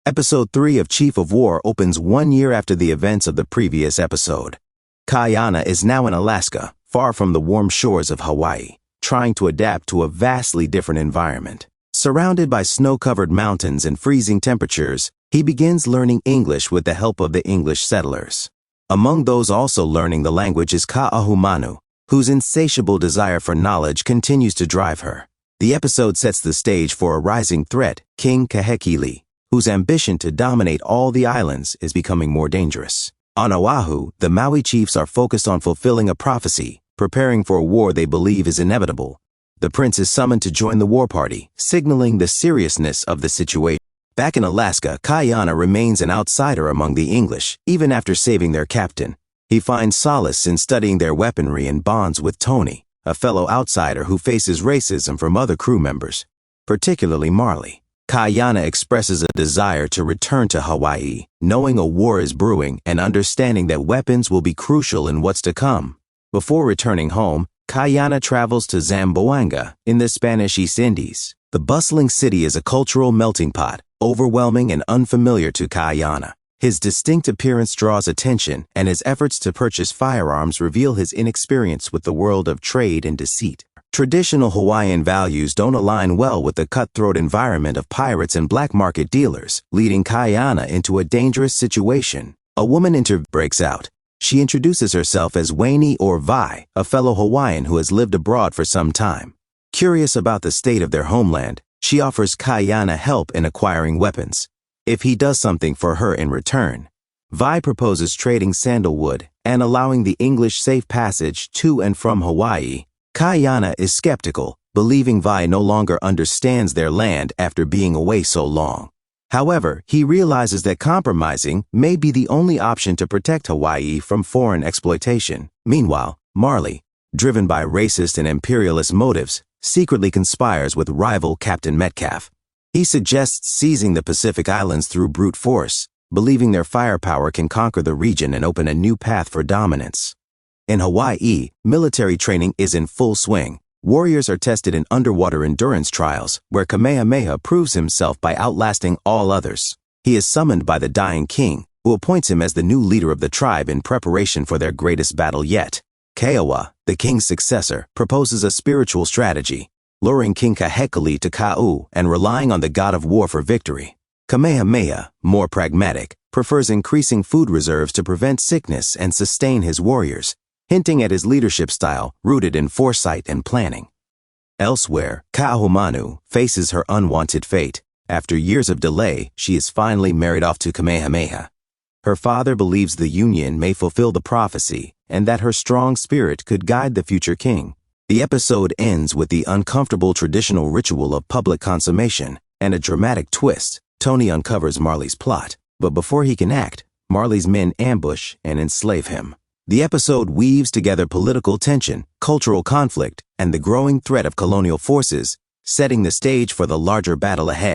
Episode 3 of Chief of War opens 1 year after the events of the previous episode. Kaʻiana is now in Alaska, far from the warm shores of Hawaii, trying to adapt to a vastly different environment. Surrounded by snow-covered mountains and freezing temperatures, he begins learning English with the help of the English settlers. Among those also learning the language is Ka'ahumanu, whose insatiable desire for knowledge continues to drive her. The episode sets the stage for a rising threat, King Kahekili, whose ambition to dominate all the islands is becoming more dangerous. On Oahu, the Maui chiefs are focused on fulfilling a prophecy, preparing for a war they believe is inevitable. The prince is summoned to join the war party, signaling the seriousness of the situation. Back in Alaska, Kaʻiana remains an outsider among the English, even after saving their captain. He finds solace in studying their weaponry and bonds with Tony, a fellow outsider who faces racism from other crew members, particularly Marley. Kaʻiana expresses a desire to return to Hawaii, knowing a war is brewing and understanding that weapons will be crucial in what's to come. Before returning home, Kaʻiana travels to Zamboanga in the Spanish East Indies. The bustling city is a cultural melting pot, overwhelming and unfamiliar to Kaʻiana. His distinct appearance draws attention, and his efforts to purchase firearms reveal his inexperience with the world of trade and deceit. Traditional Hawaiian values don't align well with the cutthroat environment of pirates and black market dealers, leading Kaʻiana into a dangerous situation. A woman breaks out. She introduces herself as Waini or Vi, a fellow Hawaiian who has lived abroad for some time. Curious about the state of their homeland, she offers Kaʻiana help in acquiring weapons, if he does something for her in return. Vi proposes trading sandalwood and allowing the English safe passage to and from Hawaii. Kaʻiana is skeptical, believing Vi no longer understands their land after being away so long. However, he realizes that compromising may be the only option to protect Hawaii from foreign exploitation. Meanwhile, Marley, driven by racist and imperialist motives, secretly conspires with rival Captain Metcalf. He suggests seizing the Pacific Islands through brute force, believing their firepower can conquer the region and open a new path for dominance. In Hawaii, military training is in full swing. Warriors are tested in underwater endurance trials, where Kamehameha proves himself by outlasting all others. He is summoned by the dying king, who appoints him as the new leader of the tribe in preparation for their greatest battle yet. Keawa, the king's successor, proposes a spiritual strategy, luring King Kahekili to Kau and relying on the god of war for victory. Kamehameha, more pragmatic, prefers increasing food reserves to prevent sickness and sustain his warriors, hinting at his leadership style rooted in foresight and planning. Elsewhere, Ka'ahumanu faces her unwanted fate. After years of delay, she is finally married off to Kamehameha. Her father believes the union may fulfill the prophecy and that her strong spirit could guide the future king. The episode ends with the uncomfortable traditional ritual of public consummation and a dramatic twist. Tony uncovers Marley's plot, but before he can act, Marley's men ambush and enslave him. The episode weaves together political tension, cultural conflict, and the growing threat of colonial forces, setting the stage for the larger battle ahead.